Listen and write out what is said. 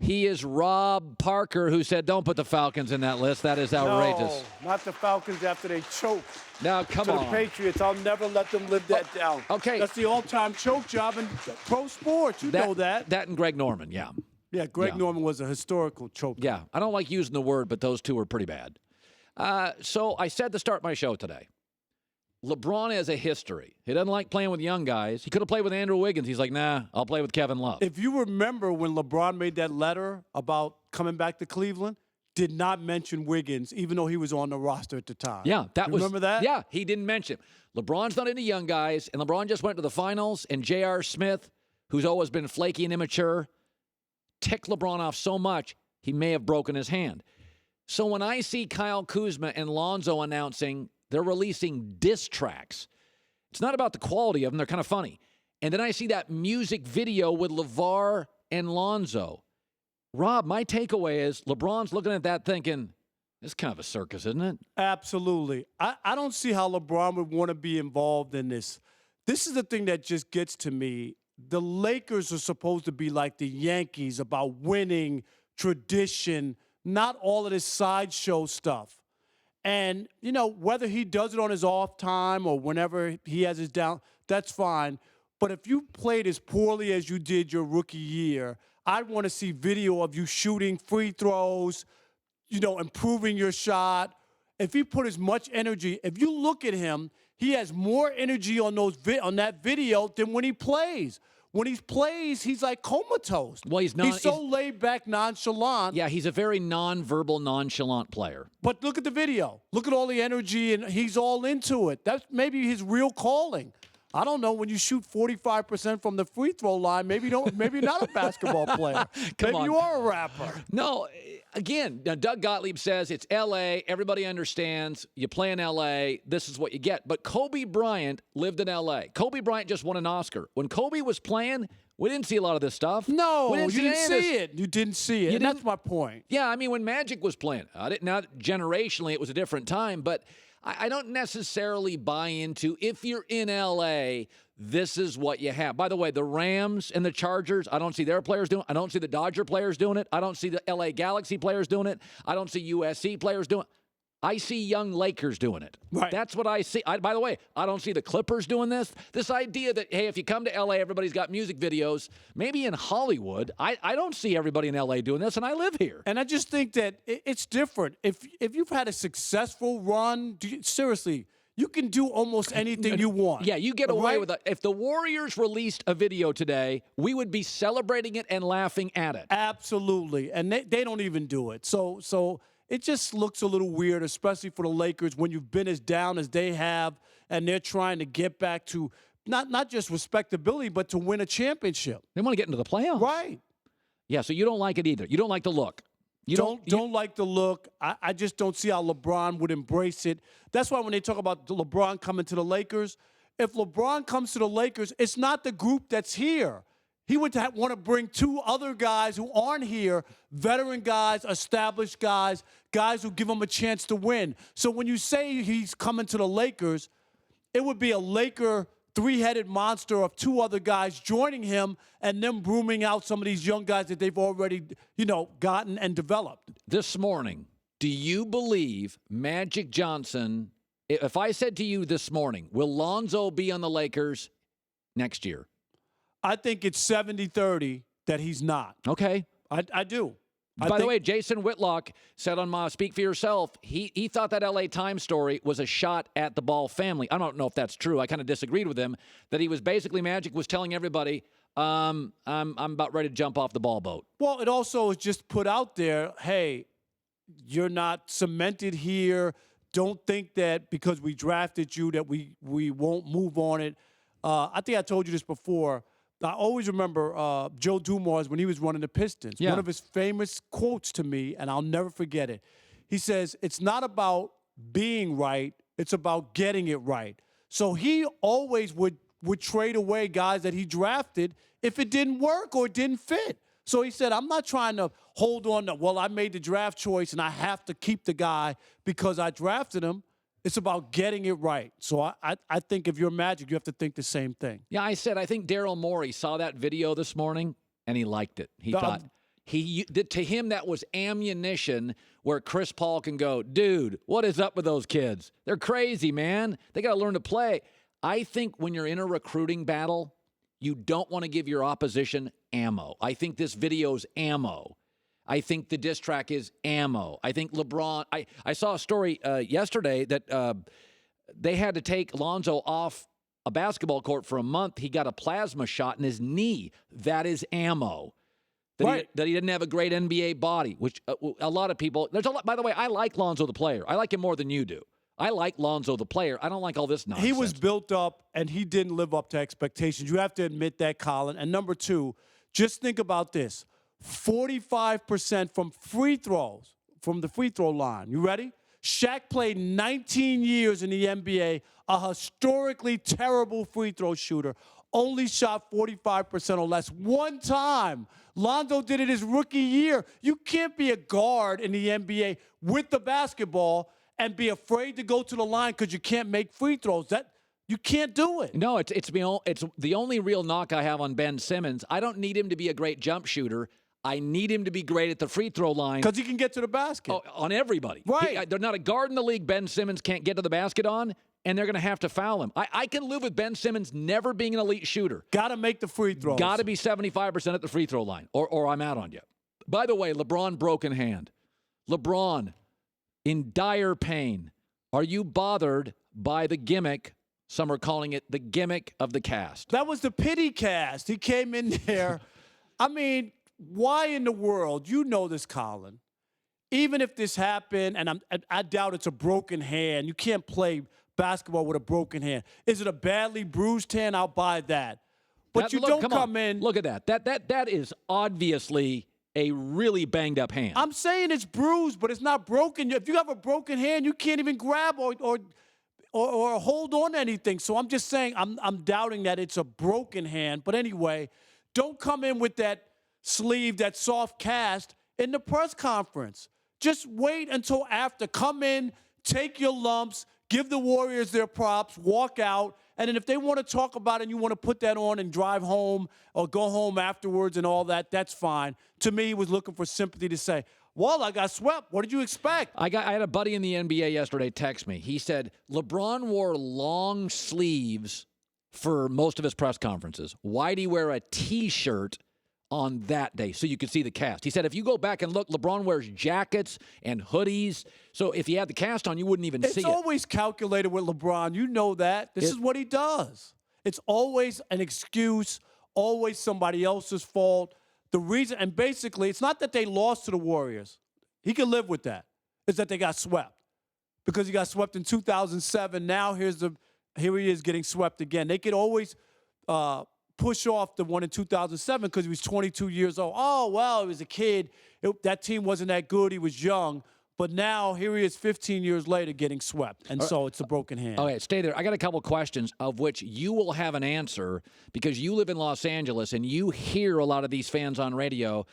He is Rob Parker, who said, don't put the Falcons in that list. That is outrageous. No, not the Falcons after they choke. Now, come on. To the Patriots, I'll never let them live that down. Okay. That's the all-time choke job in pro sports. You know that. That and Greg Norman, yeah. Yeah, Greg Norman was a historical choke. Yeah, I don't like using the word, but those two are pretty bad. So I said to start my show today, LeBron has a history. He doesn't like playing with young guys. He could have played with Andrew Wiggins. He's like, nah, I'll play with Kevin Love. If you remember when LeBron made that letter about coming back to Cleveland, did not mention Wiggins, even though he was on the roster at the time. Yeah, Remember that? Yeah, he didn't mention him. LeBron's not into young guys, and LeBron just went to the finals, and J.R. Smith, who's always been flaky and immature, ticked LeBron off so much, he may have broken his hand. So when I see Kyle Kuzma and Lonzo announcing they're releasing diss tracks, it's not about the quality of them. They're kind of funny. And then I see that music video with Lavar and Lonzo. Rob, my takeaway is LeBron's looking at that thinking, this is kind of a circus, isn't it? Absolutely. I don't see how LeBron would want to be involved in this. This is the thing that just gets to me. The Lakers are supposed to be like the Yankees about winning, tradition, not all of this sideshow stuff. And, you know, whether he does it on his off time or whenever he has his down, that's fine. But if you played as poorly as you did your rookie year, I'd want to see video of you shooting free throws, you know, improving your shot. If he put as much energy, if you look at him, he has more energy on on that video than when he plays. When he plays, he's like comatose. Well, he's so laid back, nonchalant. Yeah, he's a very nonverbal, nonchalant player. But look at the video. Look at all the energy, and he's all into it. That's maybe his real calling. I don't know. When you shoot 45% from the free throw line, maybe you're not a basketball player. Maybe you are a rapper. No, again, Doug Gottlieb says it's L.A. Everybody understands. You play in L.A., this is what you get. But Kobe Bryant lived in L.A. Kobe Bryant just won an Oscar. When Kobe was playing, we didn't see a lot of this stuff. No, you didn't see it. You didn't see it. And that's my point. Yeah, I mean, when Magic was playing, now generationally it was a different time, but I don't necessarily buy into, if you're in L.A., this is what you have. By the way, the Rams and the Chargers, I don't see their players doing it. I don't see the Dodger players doing it. I don't see the L.A. Galaxy players doing it. I don't see USC players doing it. I see young Lakers doing it. Right. That's what I see. By the way, I don't see the Clippers doing this. This idea that, hey, if you come to L.A., everybody's got music videos. Maybe in Hollywood, I don't see everybody in L.A. doing this, and I live here. And I just think that it's different. If you've had a successful run, seriously, you can do almost anything you want. Yeah, you get away with it. If the Warriors released a video today, we would be celebrating it and laughing at it. Absolutely. And they don't even do it. So it just looks a little weird, especially for the Lakers when you've been as down as they have and they're trying to get back to not just respectability, but to win a championship. They want to get into the playoffs. Right. Yeah, so you don't like it either. You don't like the look. You don't like the look. I just don't see how LeBron would embrace it. That's why when they talk about LeBron coming to the Lakers, if LeBron comes to the Lakers, it's not the group that's here. He would want to bring two other guys who aren't here, veteran guys, established guys, guys who give him a chance to win. So when you say he's coming to the Lakers, it would be a Laker three-headed monster of two other guys joining him and them brooming out some of these young guys that they've already, gotten and developed. This morning, do you believe Magic Johnson, if I said to you this morning, will Lonzo be on the Lakers next year? I think it's 70-30 that he's not. Okay. I do. By the way, Jason Whitlock said on Speak for Yourself, he thought that LA Times story was a shot at the Ball family. I don't know if that's true. I kind of disagreed with him, that he was basically, Magic was telling everybody, I'm about ready to jump off the Ball boat. Well, it also is just put out there, hey, you're not cemented here. Don't think that because we drafted you that we won't move on it. I think I told you this before. I always remember Joe Dumars when he was running the Pistons. Yeah. One of his famous quotes to me, and I'll never forget it. He says, it's not about being right, it's about getting it right. So he always would trade away guys that he drafted if it didn't work or it didn't fit. So he said, I'm not trying to hold on to, well, I made the draft choice and I have to keep the guy because I drafted him. It's about getting it right. So I think if you're Magic, you have to think the same thing. Yeah, I think Daryl Morey saw that video this morning, and he liked it. He thought, To him, that was ammunition where Chris Paul can go, dude, what is up with those kids? They're crazy, man. They got to learn to play. I think when you're in a recruiting battle, you don't want to give your opposition ammo. I think this video's ammo. I think the diss track is ammo. I think LeBron, I saw a story yesterday that they had to take Lonzo off a basketball court for a month. He got a plasma shot in his knee. That is ammo. That he didn't have a great NBA body, which a lot of people, there's a lot, by the way, I like Lonzo the player. I like him more than you do. I like Lonzo the player. I don't like all this nonsense. He was built up, and he didn't live up to expectations. You have to admit that, Colin. And number two, just think about this. 45% from free throws, from the free throw line. You ready? Shaq played 19 years in the NBA, a historically terrible free throw shooter. Only shot 45% or less one time. Lonzo did it his rookie year. You can't be a guard in the NBA with the basketball and be afraid to go to the line because you can't make free throws. You can't do it. No, it's the only real knock I have on Ben Simmons. I don't need him to be a great jump shooter. I need him to be great at the free throw line. Because he can get to the basket. On everybody. Right. They're not a guard in the league Ben Simmons can't get to the basket on, and they're going to have to foul him. I can live with Ben Simmons never being an elite shooter. Got to make the free throws. Got to be 75% at the free throw line, or I'm out on you. By the way, LeBron broken hand. LeBron, in dire pain. Are you bothered by the gimmick? Some are calling it the gimmick of the cast. That was the pity cast. He came in there. I mean, why in the world? You know this, Colin. Even if this happened, and I doubt it's a broken hand. You can't play basketball with a broken hand. Is it a badly bruised hand? I'll buy that. But don't come in. Look at that. That is obviously a really banged up hand. I'm saying it's bruised, but it's not broken. If you have a broken hand, you can't even grab or hold on to anything. So I'm just saying I'm doubting that it's a broken hand. But anyway, don't come in with that sleeve, that soft cast in the press conference. Just wait until after. Come in, take your lumps, give the Warriors their props, walk out, and then if they want to talk about it and you want to put that on and drive home or go home afterwards and all that, that's fine. To me, he was looking for sympathy to say, well, I got swept. What did you expect? I had a buddy in the NBA yesterday text me. He said LeBron wore long sleeves for most of his press conferences. Why'd he wear a T-shirt on that day so you could see the cast? He said if you go back and look, LeBron wears jackets and hoodies. So if he had the cast on, you wouldn't even see it. It's always calculated with LeBron. You know that. This is what he does. It's always an excuse, always somebody else's fault. The reason, and basically, it's not that they lost to the Warriors. He can live with that. It's that they got swept. Because he got swept in 2007. Now here he is getting swept again. They could always push off the one in 2007 because he was 22 years old. Oh, well, he was a kid. That team wasn't that good. He was young. But now here he is 15 years later getting swept. And so it's a broken hand. Okay, stay there. I got a couple questions of which you will have an answer because you live in Los Angeles and you hear a lot of these fans on radio